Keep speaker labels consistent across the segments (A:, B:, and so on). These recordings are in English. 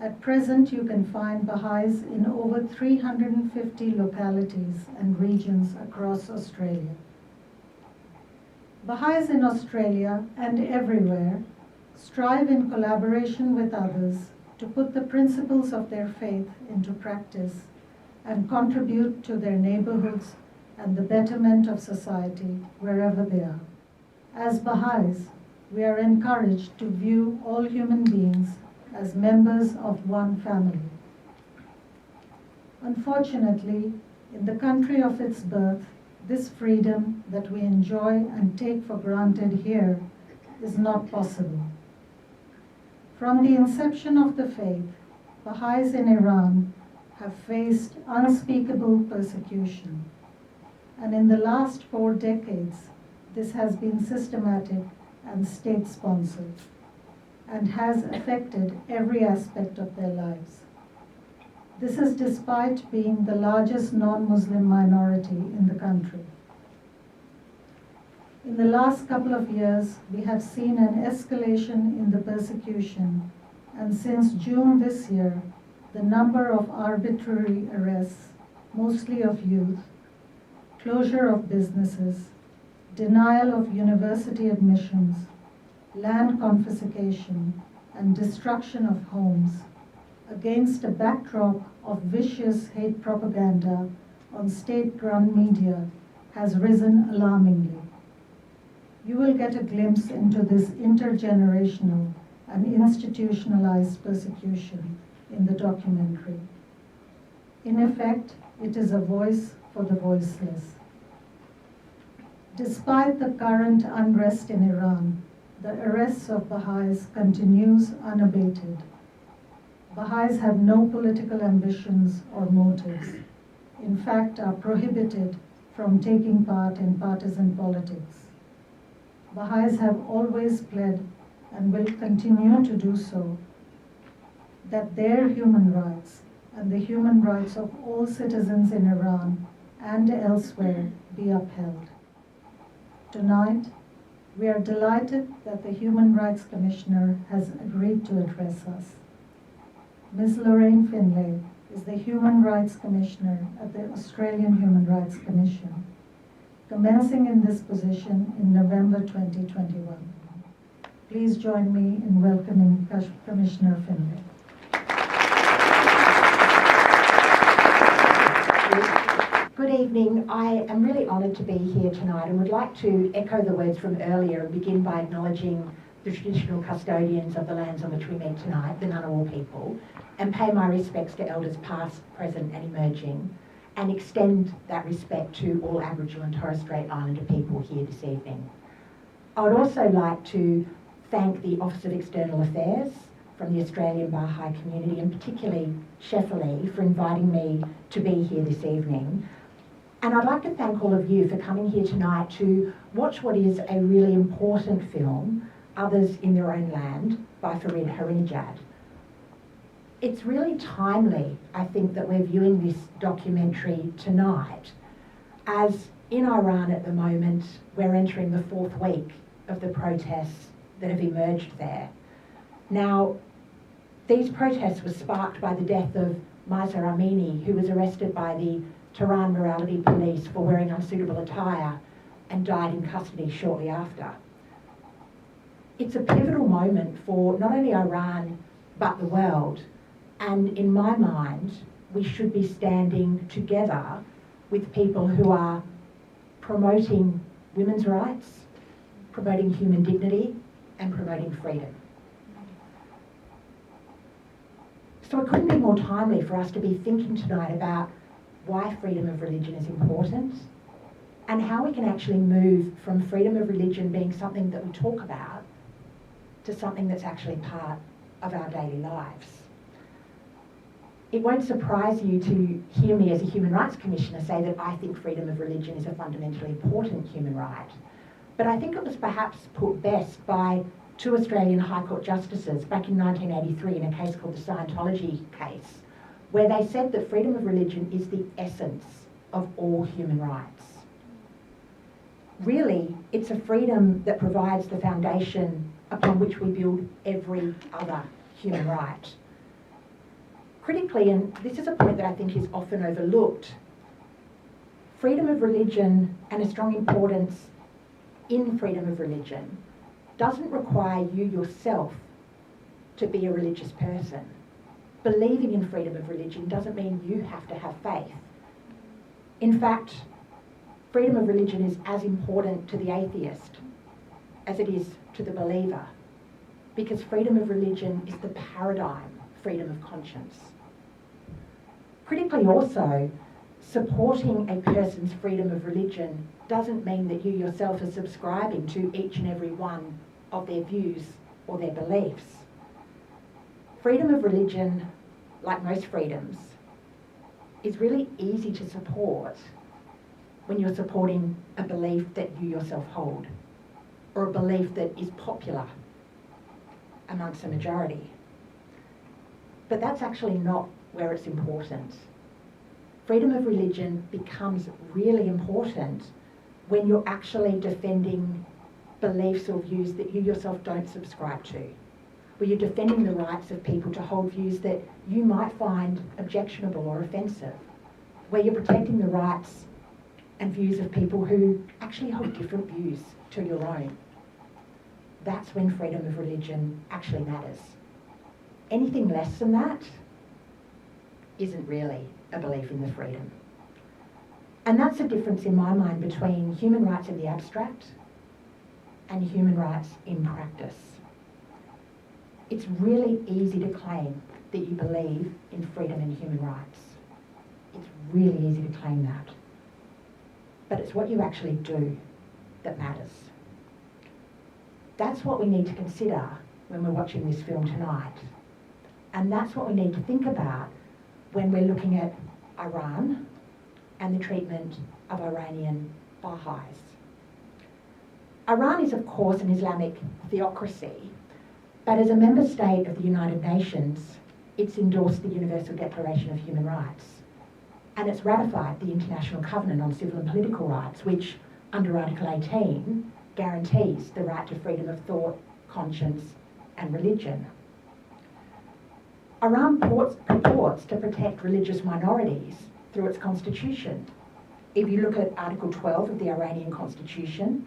A: At present, you can find Baha'is in over 350 localities and regions across Australia. Baha'is in Australia and everywhere strive in collaboration with others to put the principles of their faith into practice and contribute to their neighborhoods and the betterment of society wherever they are. As Baha'is, we are encouraged to view all human beings as members of one family. Unfortunately, in the country of its birth, this freedom that we enjoy and take for granted here is not possible. From the inception of the faith, Baha'is in Iran have faced unspeakable persecution. And in the last 4 decades, this has been systematic and state-sponsored and has affected every aspect of their lives. This is despite being the largest non-Muslim minority in the country. In the last couple of years, we have seen an escalation in the persecution, and since June this year, the number of arbitrary arrests, mostly of youth, closure of businesses, denial of university admissions, land confiscation, and destruction of homes against a backdrop of vicious hate propaganda on state-run media has risen alarmingly. You will get a glimpse into this intergenerational and institutionalized persecution in the documentary. In effect, it is a voice for the voiceless. Despite the current unrest in Iran, the arrests of Baha'is continues unabated. Baha'is have no political ambitions or motives. In fact, are prohibited from taking part in partisan politics. Baha'is have always pled, and will continue to do so, that their human rights and the human rights of all citizens in Iran and elsewhere be upheld. Tonight, we are delighted that the Human Rights Commissioner has agreed to address us. Ms. Lorraine Finlay is the Human Rights Commissioner at the Australian Human Rights Commission, commencing in this position in November 2021. Please join me in welcoming Commissioner Finlay.
B: Good evening. I am really honoured to be here tonight and would like to echo the words from earlier and begin by acknowledging the traditional custodians of the lands on which we meet tonight, the Ngunnawal people, and pay my respects to elders past, present and emerging, and extend that respect to all Aboriginal and Torres Strait Islander people here this evening. I would also like to thank the Office of External Affairs from the Australian Baha'i community, and particularly Shefali, for inviting me to be here this evening. And I'd like to thank all of you for coming here tonight to watch what is a really important film, Others in Their Own Land, by Farid Haerinejad. It's really timely, I think, that we're viewing this documentary tonight, as in Iran at the moment, we're entering the 4th week of the protests that have emerged there. Now, these protests were sparked by the death of Mahsa Amini, who was arrested by the Tehran morality police for wearing unsuitable attire and died in custody shortly after. It's a pivotal moment for not only Iran, but the world. And in my mind, we should be standing together with people who are promoting women's rights, promoting human dignity, and promoting freedom. So it couldn't be more timely for us to be thinking tonight about why freedom of religion is important and how we can actually move from freedom of religion being something that we talk about to something that's actually part of our daily lives. It won't surprise you to hear me as a Human Rights Commissioner say that I think freedom of religion is a fundamentally important human right. But I think it was perhaps put best by 2 Australian High Court justices back in 1983 in a case called the Scientology case, where they said that freedom of religion is the essence of all human rights. Really, it's a freedom that provides the foundation upon which we build every other human right. Critically, and this is a point that I think is often overlooked, freedom of religion and a strong importance in freedom of religion doesn't require you yourself to be a religious person. Believing in freedom of religion doesn't mean you have to have faith. In fact, freedom of religion is as important to the atheist as it is to the believer, because freedom of religion is the paradigm freedom of conscience. Critically also, supporting a person's freedom of religion doesn't mean that you yourself are subscribing to each and every one of their views or their beliefs. Freedom of religion, like most freedoms, is really easy to support when you're supporting a belief that you yourself hold, or a belief that is popular amongst a majority. But that's actually not where it's important. Freedom of religion becomes really important when you're actually defending beliefs or views that you yourself don't subscribe to, where you're defending the rights of people to hold views that you might find objectionable or offensive, where you're protecting the rights and views of people who actually hold different views to your own. That's when freedom of religion actually matters. Anything less than that isn't really a belief in the freedom. And that's the difference in my mind between human rights in the abstract and human rights in practice. It's really easy to claim that you believe in freedom and human rights. It's really easy to claim that. But it's what you actually do that matters. That's what we need to consider when we're watching this film tonight. And that's what we need to think about when we're looking at Iran and the treatment of Iranian Baha'is. Iran is, of course, an Islamic theocracy, but as a member state of the United Nations, it's endorsed the Universal Declaration of Human Rights, and it's ratified the International Covenant on Civil and Political Rights, which, under Article 18, guarantees the right to freedom of thought, conscience, and religion. Iran purports to protect religious minorities through its constitution. If you look at Article 12 of the Iranian Constitution,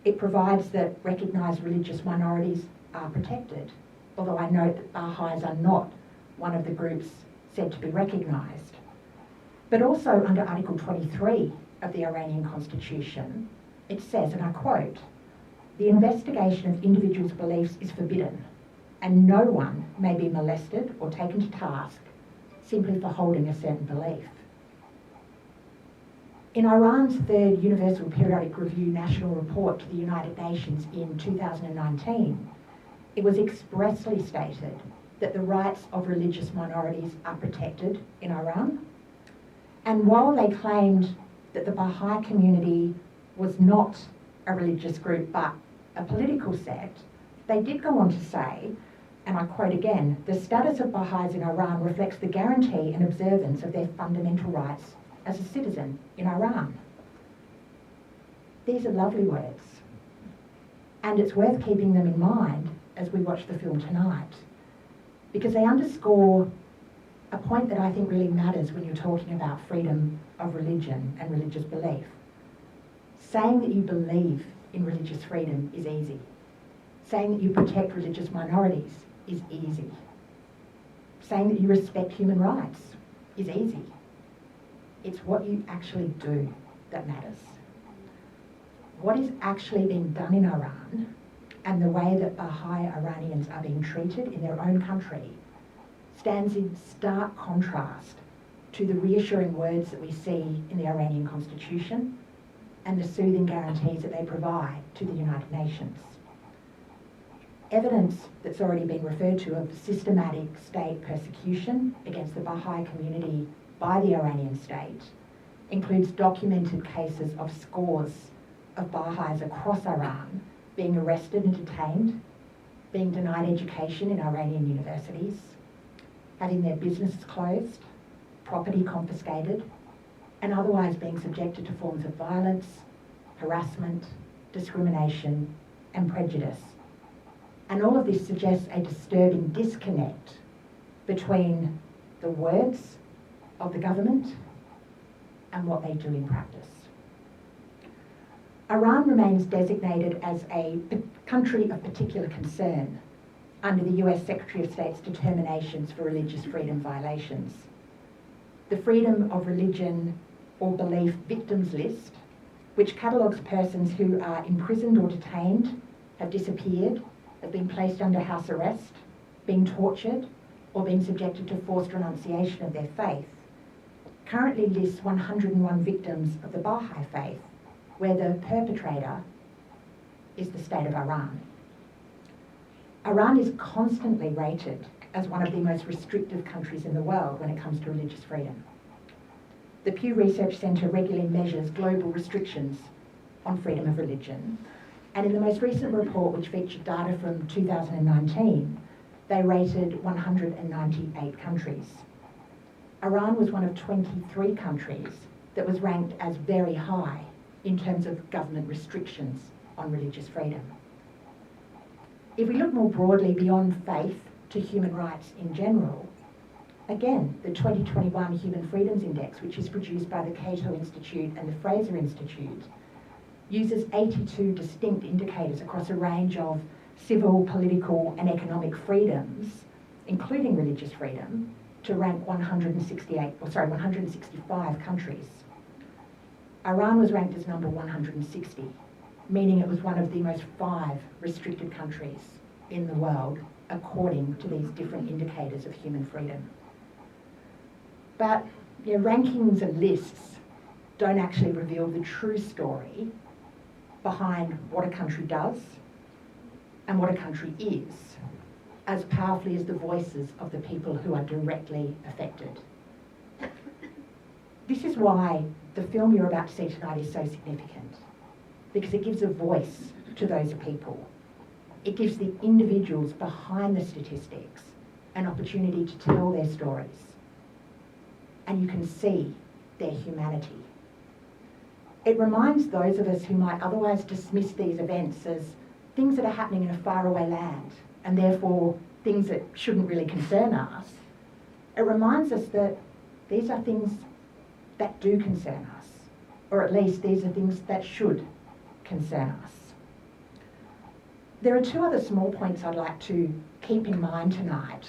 B: it provides that recognised religious minorities are protected, although I note that Baha'is are not one of the groups said to be recognised. But also under Article 23 of the Iranian Constitution, it says, and I quote, "The investigation of individuals' beliefs is forbidden, and no one may be molested or taken to task simply for holding a certain belief." In Iran's third Universal Periodic Review National Report to the United Nations in 2019, it was expressly stated that the rights of religious minorities are protected in Iran. And while they claimed that the Baha'i community was not a religious group but a political sect, they did go on to say, and I quote again, "The status of Baha'is in Iran reflects the guarantee and observance of their fundamental rights as a citizen in Iran." These are lovely words, and it's worth keeping them in mind as we watch the film tonight, because they underscore a point that I think really matters when you're talking about freedom of religion and religious belief. Saying that you believe in religious freedom is easy. Saying that you protect religious minorities is easy. Saying that you respect human rights is easy. It's what you actually do that matters. What is actually being done in Iran and the way that Baha'i Iranians are being treated in their own country stands in stark contrast to the reassuring words that we see in the Iranian Constitution and the soothing guarantees that they provide to the United Nations. Evidence that's already been referred to of systematic state persecution against the Baha'i community by the Iranian state includes documented cases of scores of Baha'is across Iran being arrested and detained, being denied education in Iranian universities, having their businesses closed, property confiscated, and otherwise being subjected to forms of violence, harassment, discrimination, and prejudice. And all of this suggests a disturbing disconnect between the words of the government and what they do in practice. Iran remains designated as a country of particular concern under the US Secretary of State's determinations for religious freedom violations. The Freedom of Religion or Belief Victims List, which catalogues persons who are imprisoned or detained, have disappeared, have been placed under house arrest, been tortured, or been subjected to forced renunciation of their faith, currently lists 101 victims of the Baha'i faith, where the perpetrator is the state of Iran. Iran is constantly rated as one of the most restrictive countries in the world when it comes to religious freedom. The Pew Research Centre regularly measures global restrictions on freedom of religion, and in the most recent report, which featured data from 2019, they rated 198 countries. Iran was one of 23 countries that was ranked as very high in terms of government restrictions on religious freedom. If we look more broadly beyond faith to human rights in general, again, the 2021 Human Freedoms Index, which is produced by the Cato Institute and the Fraser Institute, uses 82 distinct indicators across a range of civil, political and economic freedoms, including religious freedom, to rank 165 countries. Iran was ranked as number 160, meaning it was one of the most 5 restricted countries in the world according to these different indicators of human freedom. But rankings and lists don't actually reveal the true story behind what a country does and what a country is, as powerfully as the voices of the people who are directly affected. This is why the film you're about to see tonight is so significant, because it gives a voice to those people. It gives the individuals behind the statistics an opportunity to tell their stories, and you can see their humanity. It reminds those of us who might otherwise dismiss these events as things that are happening in a faraway land, and therefore things that shouldn't really concern us. It reminds us that these are things that do concern us, or at least these are things that should concern us. There are 2 other small points I'd like to keep in mind tonight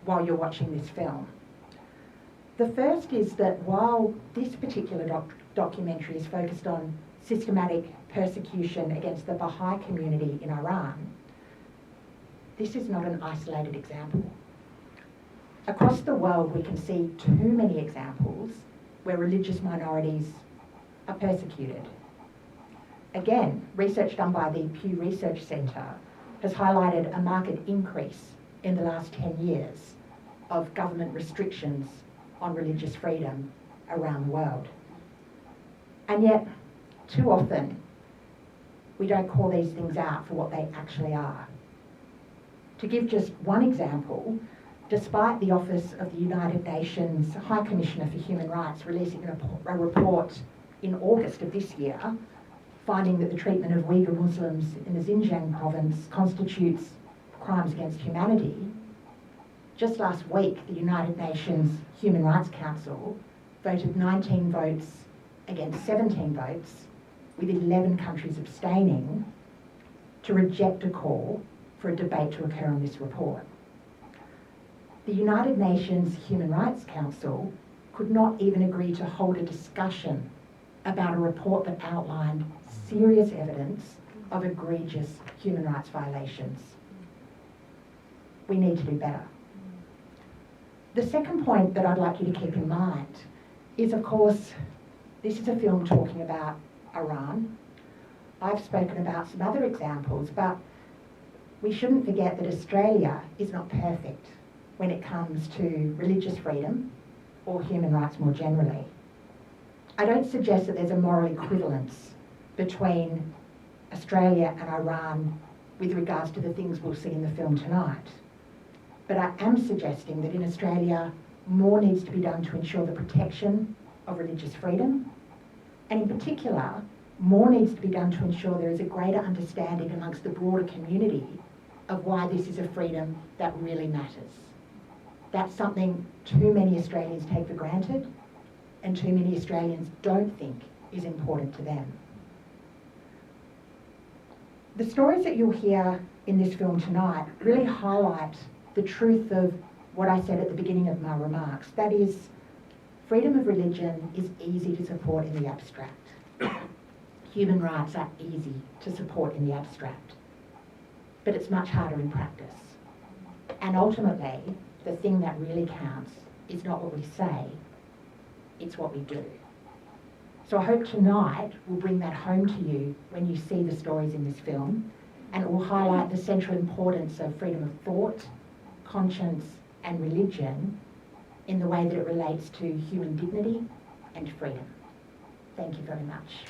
B: while you're watching this film. The first is that while this particular documentary is focused on systematic persecution against the Baha'i community in Iran, this is not an isolated example. Across the world, we can see too many examples where religious minorities are persecuted. Again, research done by the Pew Research Centre has highlighted a marked increase in the last 10 years of government restrictions on religious freedom around the world. And yet, too often, we don't call these things out for what they actually are. To give just one example, despite the Office of the United Nations High Commissioner for Human Rights releasing a report in August of this year, finding that the treatment of Uyghur Muslims in the Xinjiang province constitutes crimes against humanity, just last week the United Nations Human Rights Council voted 19 votes against 17 votes, with 11 countries abstaining, to reject a call for a debate to occur on this report. The United Nations Human Rights Council could not even agree to hold a discussion about a report that outlined serious evidence of egregious human rights violations. We need to do better. The second point that I'd like you to keep in mind is, of course, this is a film talking about Iran. I've spoken about some other examples, but we shouldn't forget that Australia is not perfect when it comes to religious freedom or human rights more generally. I don't suggest that there's a moral equivalence between Australia and Iran with regards to the things we'll see in the film tonight. But I am suggesting that in Australia, more needs to be done to ensure the protection of religious freedom, and in particular, more needs to be done to ensure there is a greater understanding amongst the broader community of why this is a freedom that really matters. That's something too many Australians take for granted and too many Australians don't think is important to them. The stories that you'll hear in this film tonight really highlight the truth of what I said at the beginning of my remarks. That is, freedom of religion is easy to support in the abstract. Human rights are easy to support in the abstract, but it's much harder in practice. And ultimately, the thing that really counts is not what we say, it's what we do. So I hope tonight will bring that home to you when you see the stories in this film, and it will highlight the central importance of freedom of thought, conscience, and religion in the way that it relates to human dignity and freedom. Thank you very much.